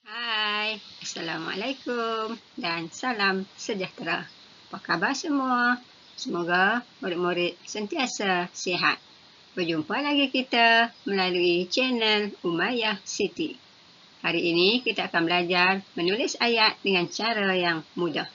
Hai, Assalamualaikum dan salam sejahtera. Apa khabar semua? Semoga murid-murid sentiasa sihat. Berjumpa lagi kita melalui channel Umayyah Siti. Hari ini kita akan belajar menulis ayat dengan cara yang mudah.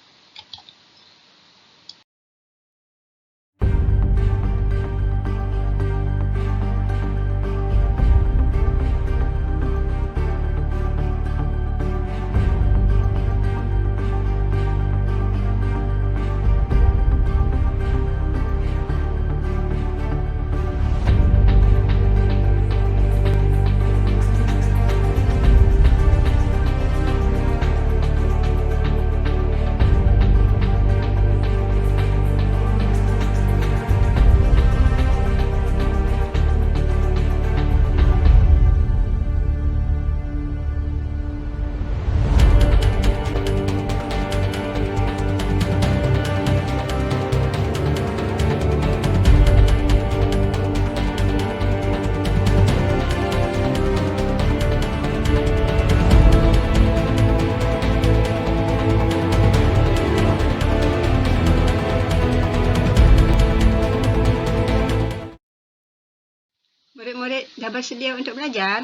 Murid-murid dah bersedia untuk belajar?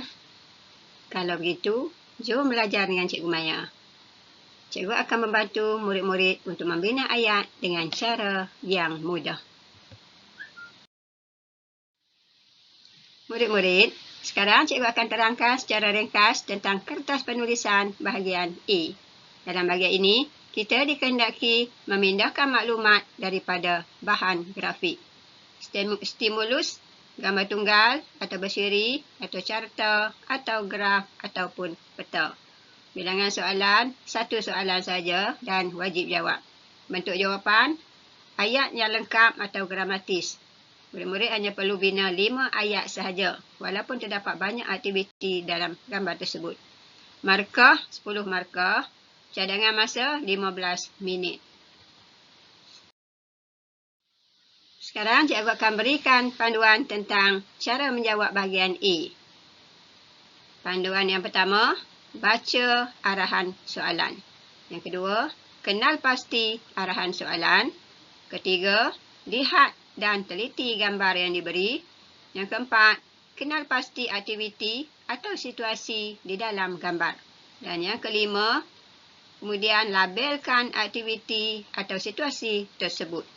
Kalau begitu, jom belajar dengan Cikgu Maya. Cikgu akan membantu murid-murid untuk membina ayat dengan cara yang mudah. Murid-murid, sekarang cikgu akan terangkan secara ringkas tentang kertas penulisan bahagian A. Dalam bahagian ini, kita dikehendaki memindahkan maklumat daripada bahan grafik. Stimulus, gambar tunggal atau bersiri, atau carta, atau graf, ataupun peta. Bilangan soalan, satu soalan saja dan wajib jawab. Bentuk jawapan, ayat yang lengkap atau gramatis. Murid-murid hanya perlu bina 5 ayat sahaja, walaupun terdapat banyak aktiviti dalam gambar tersebut. Markah, 10 markah. Cadangan masa, 15 minit. Sekarang cikgu akan berikan panduan tentang cara menjawab bahagian A. Panduan yang pertama, baca arahan soalan. Yang kedua, kenal pasti arahan soalan. Ketiga, lihat dan teliti gambar yang diberi. Yang keempat, kenal pasti aktiviti atau situasi di dalam gambar. Dan yang kelima, kemudian labelkan aktiviti atau situasi tersebut.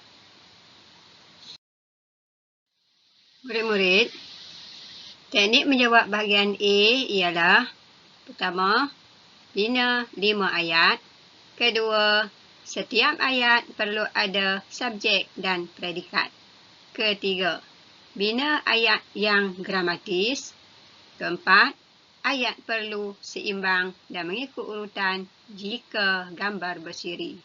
Murid-murid, teknik menjawab bahagian A ialah: pertama, bina 5 ayat. Kedua, setiap ayat perlu ada subjek dan predikat. Ketiga, bina ayat yang gramatis. Keempat, ayat perlu seimbang dan mengikut urutan jika gambar bersiri.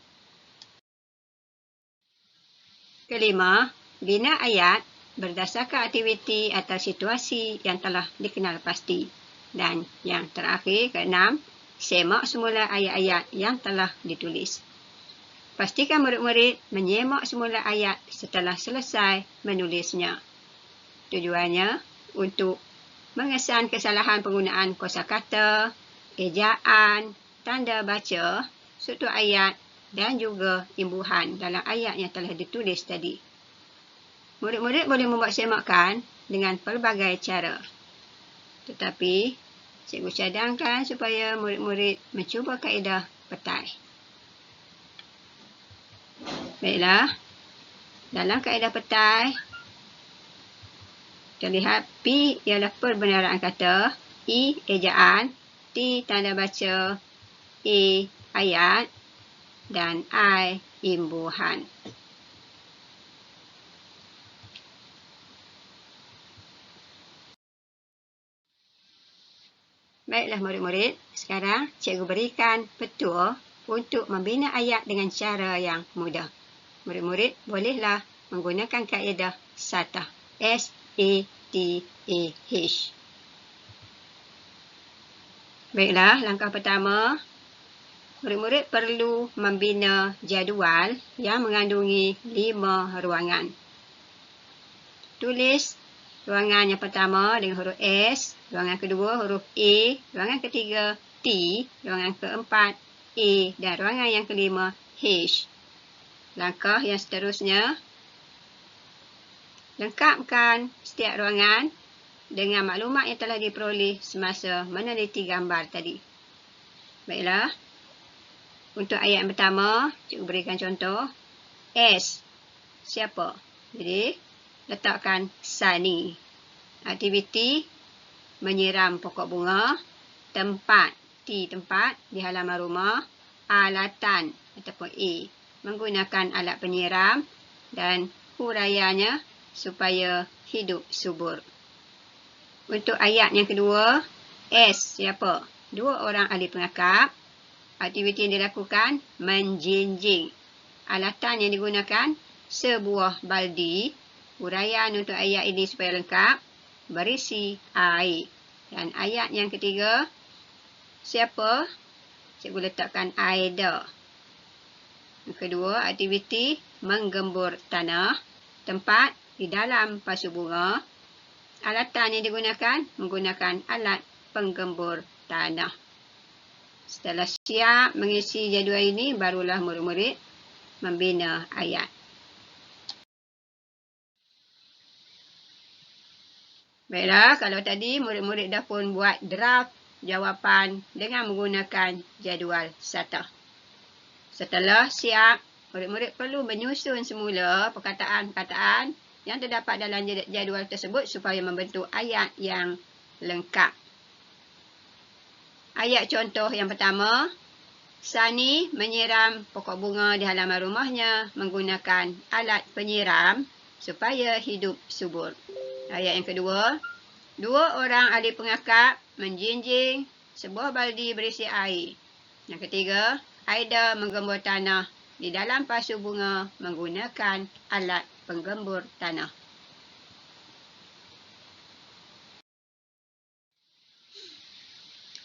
Kelima, bina ayat berdasarkan aktiviti atau situasi yang telah dikenal pasti. Dan yang terakhir, keenam, semak semula ayat-ayat yang telah ditulis. Pastikan murid-murid menyemak semula ayat setelah selesai menulisnya. Tujuannya untuk mengesan kesalahan penggunaan kosakata, ejaan, tanda baca, struktur ayat dan juga imbuhan dalam ayat yang telah ditulis tadi. Murid-murid boleh membuat semakan dengan pelbagai cara. Tetapi, cikgu cadangkan supaya murid-murid mencuba kaedah petai. Baiklah, dalam kaedah petai, terlihat P ialah perbenaraan kata, E ejaan, T tanda baca, A ayat, dan I imbuhan. Baiklah murid-murid, sekarang cikgu berikan petua untuk membina ayat dengan cara yang mudah. Murid-murid bolehlah menggunakan kaedah SATAH. S-A-T-A-H. Baiklah, langkah pertama, murid-murid perlu membina jadual yang mengandungi 5 ruangan. Tulis ruangan yang pertama dengan huruf S, ruangan kedua huruf E, ruangan ketiga T, ruangan keempat E, dan ruangan yang kelima H. Langkah yang seterusnya, lengkapkan setiap ruangan dengan maklumat yang telah diperoleh semasa meneliti gambar tadi. Baiklah, untuk ayat yang pertama, cikgu berikan contoh. S, siapa? Jadi, letakkan Sunny. Aktiviti, menyiram pokok bunga. Tempat, T, tempat di halaman rumah. Alatan, ataupun A, menggunakan alat penyiram. Dan huraiannya supaya hidup subur. Untuk ayat yang kedua, S, siapa? Dua orang ahli pengakap. Aktiviti yang dilakukan, menjinjing. Alatan yang digunakan, sebuah baldi. Huraian untuk ayat ini supaya lengkap, berisi air. Dan ayat yang ketiga, siapa? Cikgu letakkan Aida. Yang kedua, aktiviti menggembur tanah. Tempat di dalam pasu bunga. Alatan yang digunakan, menggunakan alat penggembur tanah. Setelah siap mengisi jadual ini, barulah murid-murid membina ayat. Baiklah, kalau tadi murid-murid dah pun buat draft jawapan dengan menggunakan jadual SATA. Setelah siap, murid-murid perlu menyusun semula perkataan-perkataan yang terdapat dalam jadual tersebut supaya membentuk ayat yang lengkap. Ayat contoh yang pertama, Sunny menyiram pokok bunga di halaman rumahnya menggunakan alat penyiram supaya hidup subur. Ayat yang kedua, dua orang ahli pengakap menjinjing sebuah baldi berisi air. Yang ketiga, Aida menggembur tanah di dalam pasu bunga menggunakan alat penggembur tanah.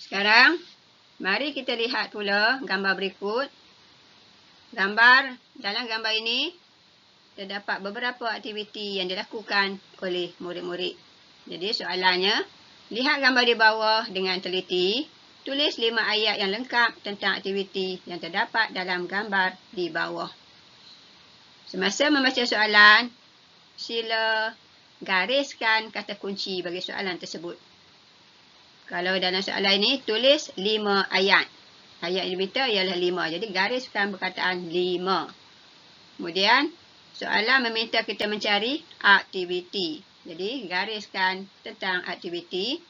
Sekarang, mari kita lihat pula gambar berikut. Dalam gambar ini, terdapat beberapa aktiviti yang dilakukan oleh murid-murid. Jadi soalannya, lihat gambar di bawah dengan teliti. Tulis 5 ayat yang lengkap tentang aktiviti yang terdapat dalam gambar di bawah. Semasa membaca soalan, sila gariskan kata kunci bagi soalan tersebut. Kalau dalam soalan ini, tulis 5 ayat. Ayat yang diminta ialah 5. Jadi, gariskan perkataan 5. Kemudian, soalan meminta kita mencari aktiviti. Jadi, gariskan tentang aktiviti.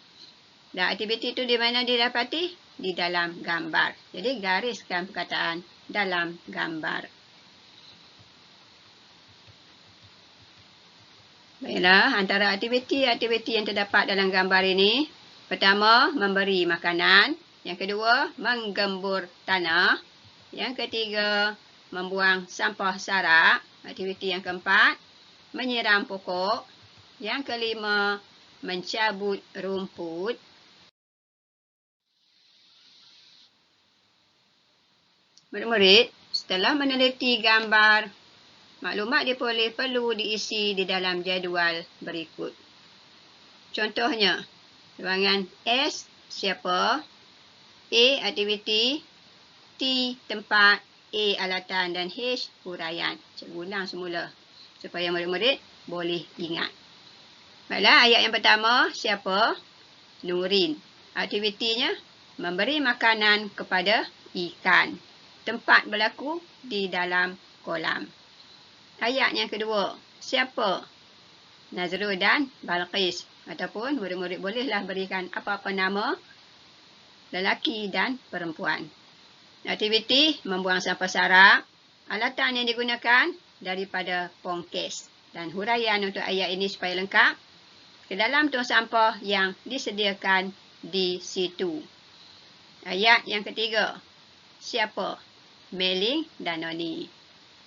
Dan aktiviti itu di mana didapati? Di dalam gambar. Jadi, gariskan perkataan dalam gambar. Baiklah, antara aktiviti yang terdapat dalam gambar ini, pertama, memberi makanan. Yang kedua, menggembur tanah. Yang ketiga, membuang sampah sarak. Aktiviti yang keempat, menyiram pokok. Yang kelima, mencabut rumput. Murid-murid, setelah meneliti gambar, maklumat diperoleh perlu diisi di dalam jadual berikut. Contohnya, ruangan S, siapa? A, aktiviti. T, tempat. A, alatan. Dan H, huraian. Cikgu ulang semula supaya murid-murid boleh ingat. Baiklah, ayat yang pertama, siapa? Nurin. Aktivitinya, memberi makanan kepada ikan. Tempat berlaku di dalam kolam. Ayat yang kedua, siapa? Nazrul dan Balqis. Ataupun murid-murid bolehlah berikan apa-apa nama lelaki dan perempuan. Aktiviti membuang sampah sarak. Alatan yang digunakan daripada pongkes. Dan huraian untuk ayat ini supaya lengkap, ke dalam tong sampah yang disediakan di situ. Ayat yang ketiga, siapa? Meling dan Noni.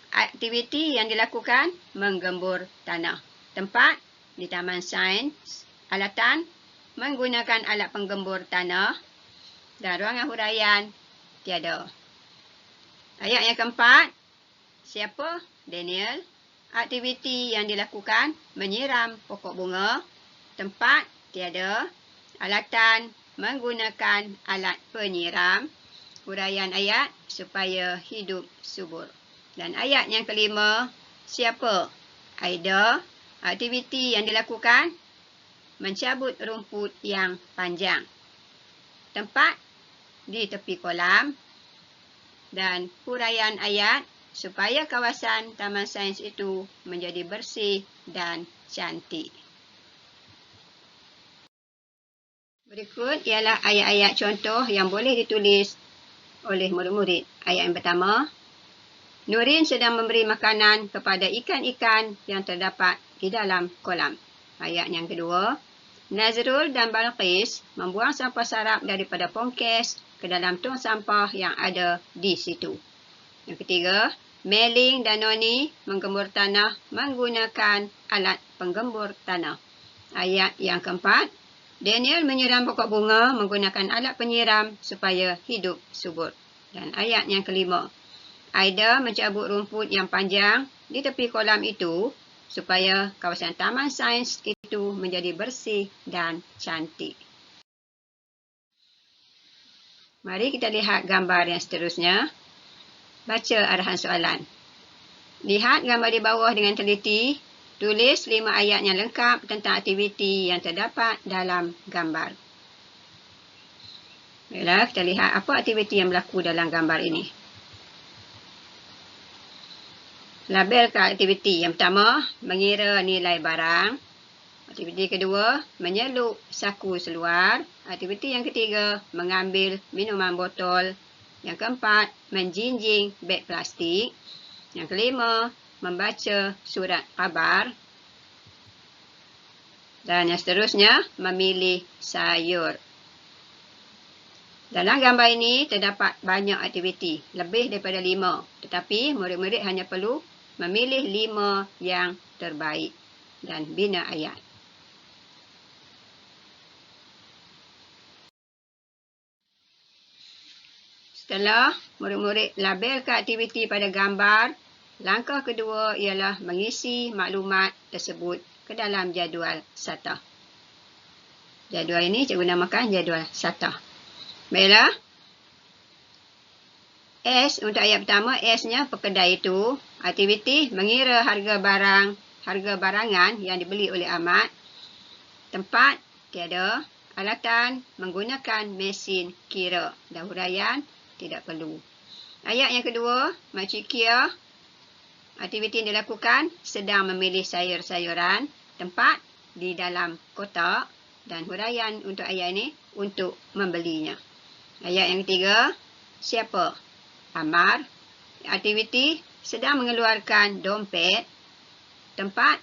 Aktiviti yang dilakukan, menggembur tanah. Tempat, di Taman Sains. Alatan, menggunakan alat penggembur tanah. Dan ruangan huraian, tiada. Ayat yang keempat, siapa? Daniel. Aktiviti yang dilakukan, menyiram pokok bunga. Tempat tiada. Alatan menggunakan alat penyiram. Huraian ayat supaya hidup subur. Dan ayat yang kelima, siapa? Aida. Aktiviti yang dilakukan, mencabut rumput yang panjang. Tempat di tepi kolam. Dan huraian ayat supaya kawasan Taman Sains itu menjadi bersih dan cantik. Berikut ialah ayat-ayat contoh yang boleh ditulis oleh murid-murid. Ayat yang pertama, Nurin sedang memberi makanan kepada ikan-ikan yang terdapat di dalam kolam. Ayat yang kedua, Nazrul dan Balqis membuang sampah sarap daripada pongkes ke dalam tong sampah yang ada di situ. Yang ketiga, Meling dan Noni menggembur tanah menggunakan alat penggembur tanah. Ayat yang keempat, Daniel menyiram pokok bunga menggunakan alat penyiram supaya hidup subur. Dan ayat yang kelima, Aida mencabut rumput yang panjang di tepi kolam itu supaya kawasan Taman Sains itu menjadi bersih dan cantik. Mari kita lihat gambar yang seterusnya. Baca arahan soalan. Lihat gambar di bawah dengan teliti. Tulis 5 ayat yang lengkap tentang aktiviti yang terdapat dalam gambar. Baiklah, kita lihat apa aktiviti yang berlaku dalam gambar ini. Labelkan aktiviti. Yang pertama, mengira nilai barang. Aktiviti kedua, menyeluk saku seluar. Aktiviti yang ketiga, mengambil minuman botol. Yang keempat, menjinjing beg plastik. Yang kelima, membaca surat khabar. Dan yang seterusnya, memilih sayur. Dalam gambar ini terdapat banyak aktiviti, lebih daripada 5. Tetapi murid-murid hanya perlu memilih 5 yang terbaik dan bina ayat. Setelah murid-murid labelkan aktiviti pada gambar, langkah kedua ialah mengisi maklumat tersebut ke dalam jadual SATA. Jadual ini cikgu namakan jadual SATA. Baiklah. S untuk ayat pertama, S-nya pekedai itu. Aktiviti mengira harga barangan yang dibeli oleh Ahmad. Tempat tiada. Alatan menggunakan mesin kira. Dan huraian tidak perlu. Ayat yang kedua, Makcik Kia. Aktiviti yang dilakukan sedang memilih sayur-sayuran. Tempat di dalam kotak. Dan huraian untuk ayat ini untuk membelinya. Ayat yang ketiga, siapa? Amar. Aktiviti sedang mengeluarkan dompet. Tempat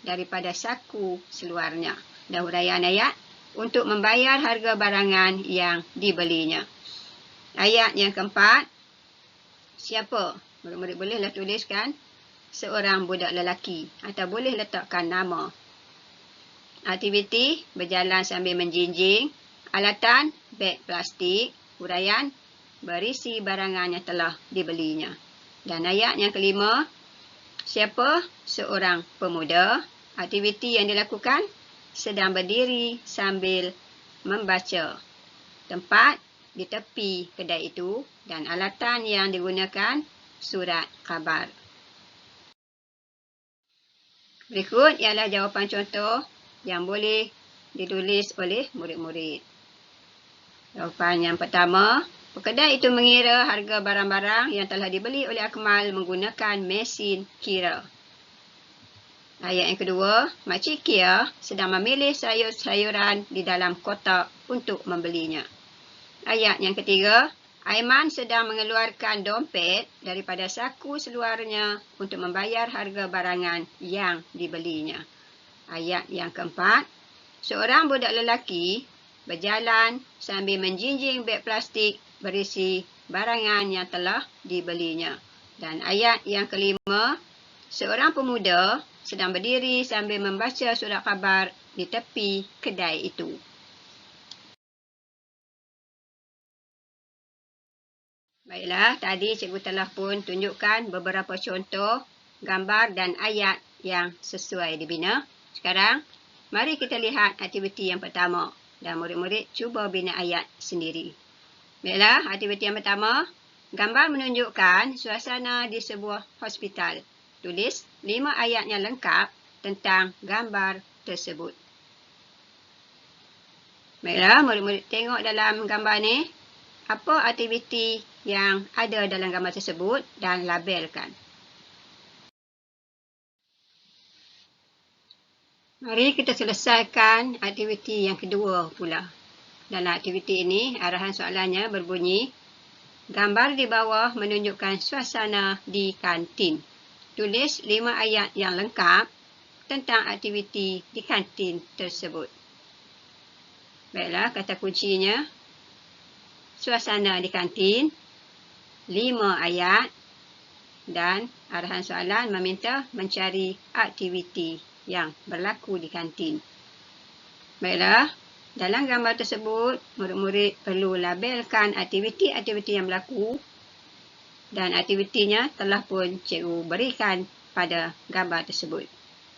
daripada saku seluarnya. Dan huraian ayat untuk membayar harga barangan yang dibelinya. Ayat yang keempat, siapa? Murid-murid bolehlah tuliskan seorang budak lelaki atau boleh letakkan nama. Aktiviti berjalan sambil menjinjing. Alatan beg plastik. Huraian berisi barangan yang telah dibelinya. Dan ayat yang kelima, siapa? Seorang pemuda. Aktiviti yang dilakukan sedang berdiri sambil membaca. Tempat di tepi kedai itu dan alatan yang digunakan surat khabar. Berikut ialah jawapan contoh yang boleh ditulis oleh murid-murid. Jawapan yang pertama, pekedai itu mengira harga barang-barang yang telah dibeli oleh Akmal menggunakan mesin kira. Ayat yang kedua, Makcik Kia sedang memilih sayur-sayuran di dalam kotak untuk membelinya. Ayat yang ketiga, Aiman sedang mengeluarkan dompet daripada saku seluarnya untuk membayar harga barangan yang dibelinya. Ayat yang keempat, seorang budak lelaki berjalan sambil menjinjing beg plastik berisi barangan yang telah dibelinya. Dan ayat yang kelima, seorang pemuda sedang berdiri sambil membaca surat khabar di tepi kedai itu. Baiklah, tadi cikgu telah pun tunjukkan beberapa contoh gambar dan ayat yang sesuai dibina. Sekarang, Mari kita lihat aktiviti yang pertama dan murid-murid cuba bina ayat sendiri. Baiklah, aktiviti yang pertama, gambar menunjukkan suasana di sebuah hospital. Tulis 5 ayat yang lengkap tentang gambar tersebut. Baiklah, murid-murid tengok dalam gambar ni, apa aktiviti yang ada dalam gambar tersebut dan labelkan. Mari kita selesaikan aktiviti yang kedua pula. Dalam aktiviti ini, arahan soalannya berbunyi, gambar di bawah menunjukkan suasana di kantin. Tulis 5 ayat yang lengkap tentang aktiviti di kantin tersebut. Baiklah, kata kuncinya, suasana di kantin, 5 ayat, dan arahan soalan meminta mencari aktiviti yang berlaku di kantin. Baiklah, dalam gambar tersebut, murid-murid perlu labelkan aktiviti-aktiviti yang berlaku dan aktivitinya telah pun cikgu berikan pada gambar tersebut.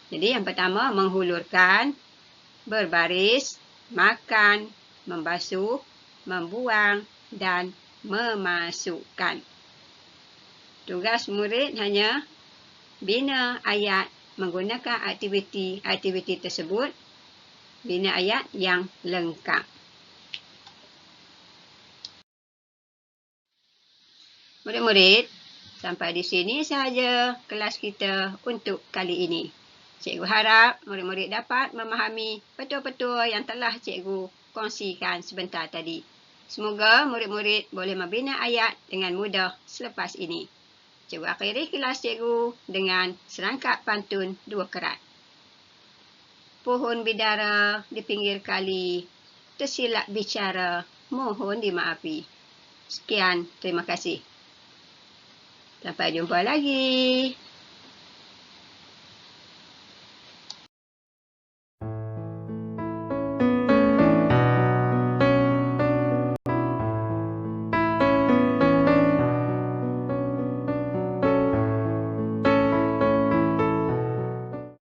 Jadi yang pertama, menghulurkan, berbaris, makan, membasuh, membuang dan memasukkan. Tugas murid hanya bina ayat menggunakan aktiviti tersebut, bina ayat yang lengkap. Murid-murid, sampai di sini sahaja kelas kita untuk kali ini. Cikgu harap murid-murid dapat memahami betul-betul yang telah cikgu kongsikan sebentar tadi. Semoga murid-murid boleh membina ayat dengan mudah selepas ini. Cikgu akhiri kelas cikgu dengan serangkap pantun 2 kerat. Pohon bidara di pinggir kali, tersilap bicara, mohon dimaafi. Sekian, terima kasih. Sampai jumpa lagi.